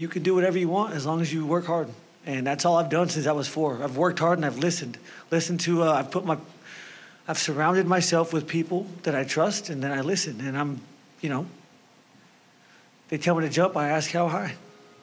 You can do whatever you want as long as you work hard. And that's all I've done since I was 4. I've worked hard and I've listened. I've surrounded myself with people that I trust, and then I listen. And they tell me to jump, I ask how high.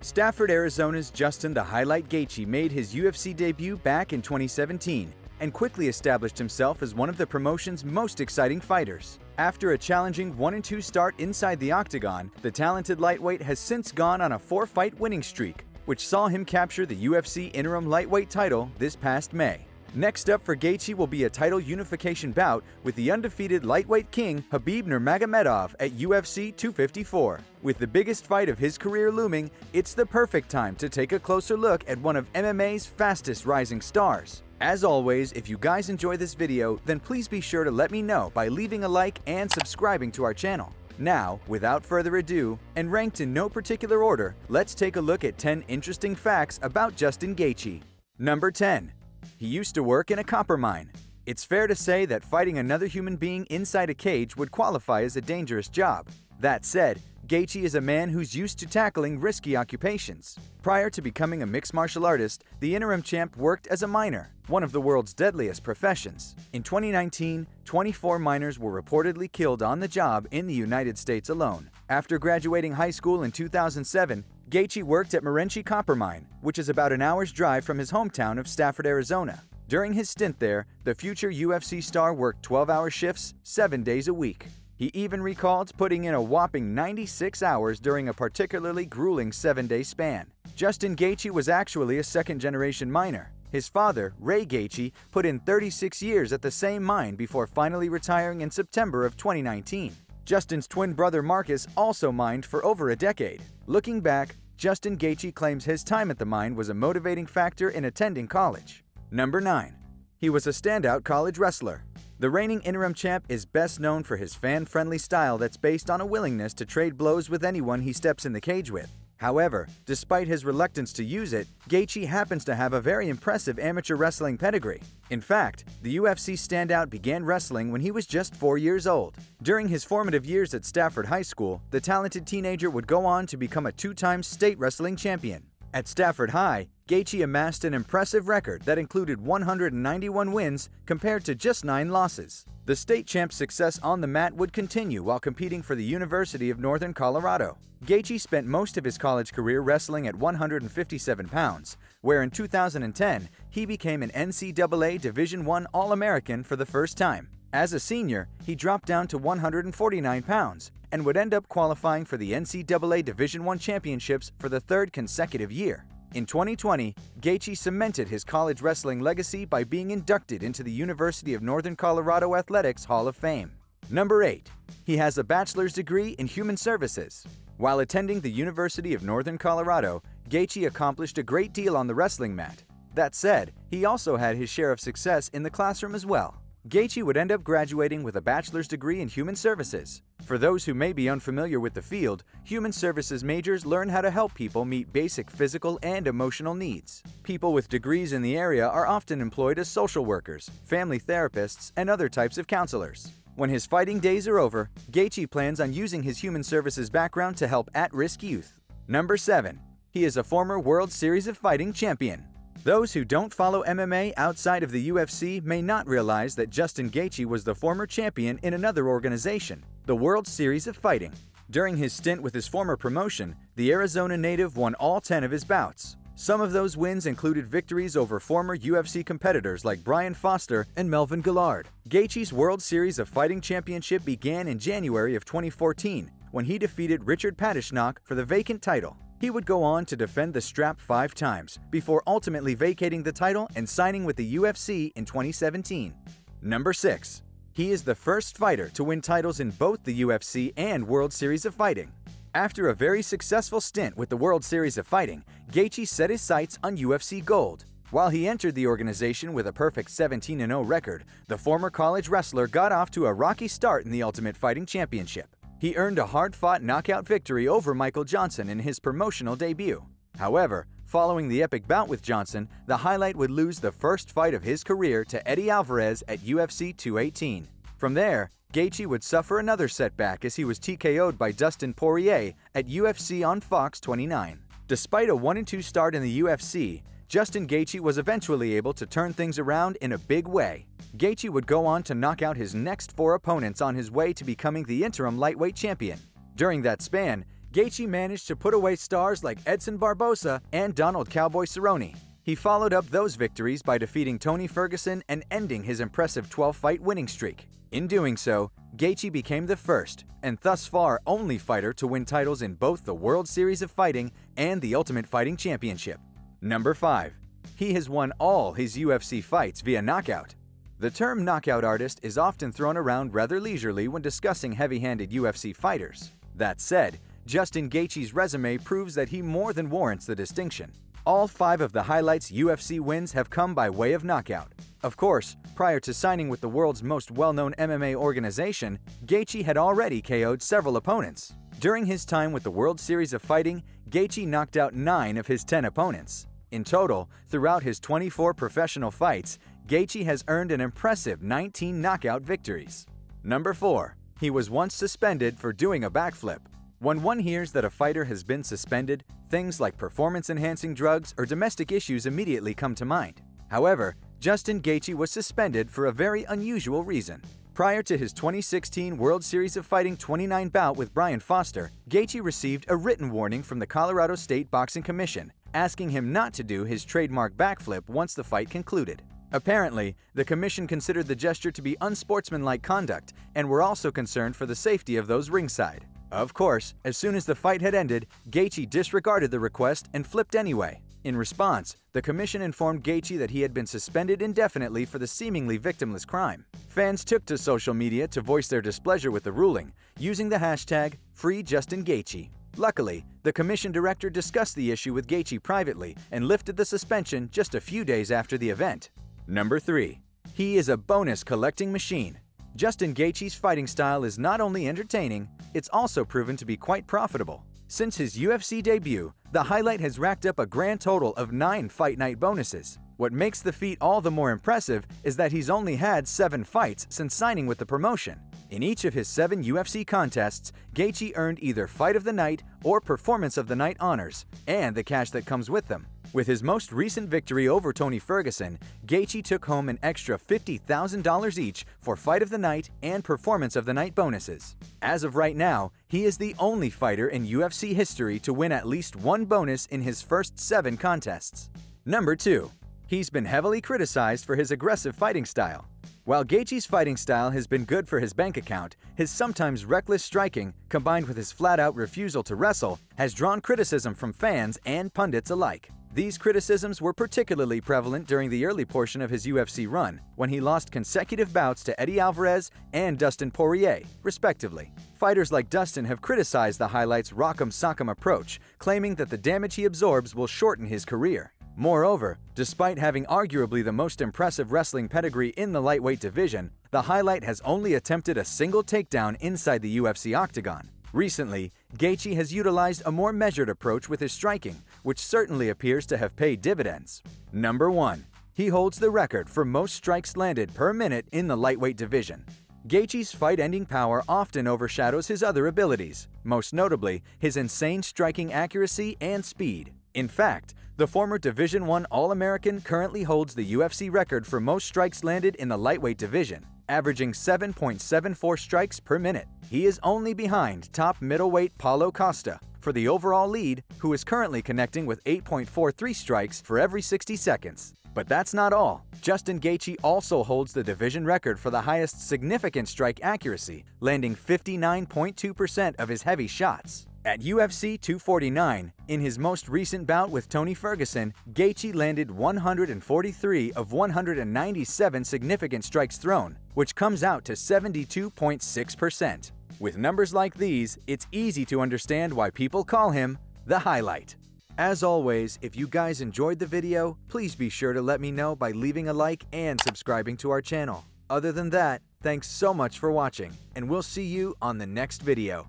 Stafford, Arizona's Justin "The Highlight" Gaethje made his UFC debut back in 2017 and quickly established himself as one of the promotion's most exciting fighters. After a challenging 1-2 start inside the octagon, the talented lightweight has since gone on a 4-fight winning streak, which saw him capture the UFC interim lightweight title this past May. Next up for Gaethje will be a title unification bout with the undefeated lightweight king Khabib Nurmagomedov at UFC 254. With the biggest fight of his career looming, it's the perfect time to take a closer look at one of MMA's fastest rising stars. As always, if you guys enjoy this video, then please be sure to let me know by leaving a like and subscribing to our channel. Now, without further ado, and ranked in no particular order, let's take a look at 10 interesting facts about Justin Gaethje. Number 10. He used to work in a copper mine. It's fair to say that fighting another human being inside a cage would qualify as a dangerous job. That said, Gaethje is a man who's used to tackling risky occupations. Prior to becoming a mixed martial artist, the interim champ worked as a miner, one of the world's deadliest professions. In 2019, 24 miners were reportedly killed on the job in the United States alone. After graduating high school in 2007, Gaethje worked at Morenci Copper Mine, which is about an hour's drive from his hometown of Stafford, Arizona. During his stint there, the future UFC star worked 12-hour shifts 7 days a week. He even recalled putting in a whopping 96 hours during a particularly grueling 7-day span. Justin Gaethje was actually a second-generation miner. His father, Ray Gaethje, put in 36 years at the same mine before finally retiring in September of 2019. Justin's twin brother Marcus also mined for over a decade. Looking back, Justin Gaethje claims his time at the mine was a motivating factor in attending college. Number 9. He was a standout college wrestler. The reigning interim champ is best known for his fan-friendly style that's based on a willingness to trade blows with anyone he steps in the cage with. However, despite his reluctance to use it, Gaethje happens to have a very impressive amateur wrestling pedigree. In fact, the UFC standout began wrestling when he was just 4 years old. During his formative years at Stafford High School, the talented teenager would go on to become a 2-time state wrestling champion. At Stafford High, Gaethje amassed an impressive record that included 191 wins compared to just 9 losses. The state champ's success on the mat would continue while competing for the University of Northern Colorado. Gaethje spent most of his college career wrestling at 157 pounds, where in 2010 he became an NCAA Division I All-American for the first time. As a senior, he dropped down to 149 pounds and would end up qualifying for the NCAA Division I Championships for the 3rd consecutive year. In 2020, Gaethje cemented his college wrestling legacy by being inducted into the University of Northern Colorado Athletics Hall of Fame. Number 8. He has a bachelor's degree in human services. While attending the University of Northern Colorado, Gaethje accomplished a great deal on the wrestling mat. That said, he also had his share of success in the classroom as well. Gaethje would end up graduating with a bachelor's degree in human services. For those who may be unfamiliar with the field, human services majors learn how to help people meet basic physical and emotional needs. People with degrees in the area are often employed as social workers, family therapists, and other types of counselors. When his fighting days are over, Gaethje plans on using his human services background to help at-risk youth. Number 7. He is a former World Series of Fighting champion. Those who don't follow MMA outside of the UFC may not realize that Justin Gaethje was the former champion in another organization, the World Series of Fighting. During his stint with his former promotion, the Arizona native won all 10 of his bouts. Some of those wins included victories over former UFC competitors like Brian Foster and Melvin Guillard. Gaethje's World Series of Fighting championship began in January of 2014 when he defeated Richard Patishnok for the vacant title. He would go on to defend the strap 5 times before ultimately vacating the title and signing with the UFC in 2017. Number 6. He is the first fighter to win titles in both the UFC and World Series of Fighting. After a very successful stint with the World Series of Fighting, Gaethje set his sights on UFC Gold. While he entered the organization with a perfect 17-0 record, the former college wrestler got off to a rocky start in the Ultimate Fighting Championship. He earned a hard-fought knockout victory over Michael Johnson in his promotional debut. However, following the epic bout with Johnson, the highlight would lose the first fight of his career to Eddie Alvarez at UFC 218. From there, Gaethje would suffer another setback as he was TKO'd by Dustin Poirier at UFC on Fox 29. Despite a 1-2 start in the UFC, Justin Gaethje was eventually able to turn things around in a big way. Gaethje would go on to knock out his next 4 opponents on his way to becoming the interim lightweight champion. During that span, Gaethje managed to put away stars like Edson Barbosa and Donald Cowboy Cerrone. He followed up those victories by defeating Tony Ferguson and ending his impressive 12-fight winning streak. In doing so, Gaethje became the first, and thus far only fighter to win titles in both the World Series of Fighting and the Ultimate Fighting Championship. Number 5. He has won all his UFC fights via knockout. The term knockout artist is often thrown around rather leisurely when discussing heavy-handed UFC fighters. That said, Justin Gaethje's resume proves that he more than warrants the distinction. All 5 of the highlights UFC wins have come by way of knockout. Of course, prior to signing with the world's most well-known MMA organization, Gaethje had already KO'd several opponents. During his time with the World Series of Fighting, Gaethje knocked out 9 of his 10 opponents. In total, throughout his 24 professional fights, Gaethje has earned an impressive 19 knockout victories. Number 4. He was once suspended for doing a backflip. When one hears that a fighter has been suspended, things like performance-enhancing drugs or domestic issues immediately come to mind. However, Justin Gaethje was suspended for a very unusual reason. Prior to his 2016 World Series of Fighting 29 bout with Brian Foster, Gaethje received a written warning from the Colorado State Boxing Commission, asking him not to do his trademark backflip once the fight concluded. Apparently, the commission considered the gesture to be unsportsmanlike conduct and were also concerned for the safety of those ringside. Of course, as soon as the fight had ended, Gaethje disregarded the request and flipped anyway. In response, the commission informed Gaethje that he had been suspended indefinitely for the seemingly victimless crime. Fans took to social media to voice their displeasure with the ruling, using the hashtag #FreeJustinGaethje. Luckily, the commission director discussed the issue with Gaethje privately and lifted the suspension just a few days after the event. Number 3. He is a bonus collecting machine. Justin Gaethje's fighting style is not only entertaining, it's also proven to be quite profitable. Since his UFC debut, the highlight has racked up a grand total of 9 fight night bonuses. What makes the feat all the more impressive is that he's only had 7 fights since signing with the promotion. In each of his 7 UFC contests, Gaethje earned either Fight of the Night or Performance of the Night honors, and the cash that comes with them. With his most recent victory over Tony Ferguson, Gaethje took home an extra $50,000 each for Fight of the Night and Performance of the Night bonuses. As of right now, he is the only fighter in UFC history to win at least 1 bonus in his first 7 contests. Number 2. He's been heavily criticized for his aggressive fighting style. While Gaethje's fighting style has been good for his bank account, his sometimes reckless striking, combined with his flat-out refusal to wrestle, has drawn criticism from fans and pundits alike. These criticisms were particularly prevalent during the early portion of his UFC run, when he lost consecutive bouts to Eddie Alvarez and Dustin Poirier, respectively. Fighters like Dustin have criticized the highlight's rock'em sock'em approach, claiming that the damage he absorbs will shorten his career. Moreover, despite having arguably the most impressive wrestling pedigree in the lightweight division, the highlight has only attempted a single takedown inside the UFC octagon. Recently, Gaethje has utilized a more measured approach with his striking, which certainly appears to have paid dividends. Number 1. He holds the record for most strikes landed per minute in the lightweight division. Gaethje's fight-ending power often overshadows his other abilities, most notably his insane striking accuracy and speed. In fact, the former Division I All-American currently holds the UFC record for most strikes landed in the lightweight division, averaging 7.74 strikes per minute. He is only behind top middleweight Paulo Costa for the overall lead, who is currently connecting with 8.43 strikes for every 60 seconds. But that's not all. Justin Gaethje also holds the division record for the highest significant strike accuracy, landing 59.2% of his heavy shots. At UFC 249, in his most recent bout with Tony Ferguson, Gaethje landed 143 of 197 significant strikes thrown, which comes out to 72.6%. With numbers like these, it's easy to understand why people call him the highlight. As always, if you guys enjoyed the video, please be sure to let me know by leaving a like and subscribing to our channel. Other than that, thanks so much for watching, and we'll see you on the next video.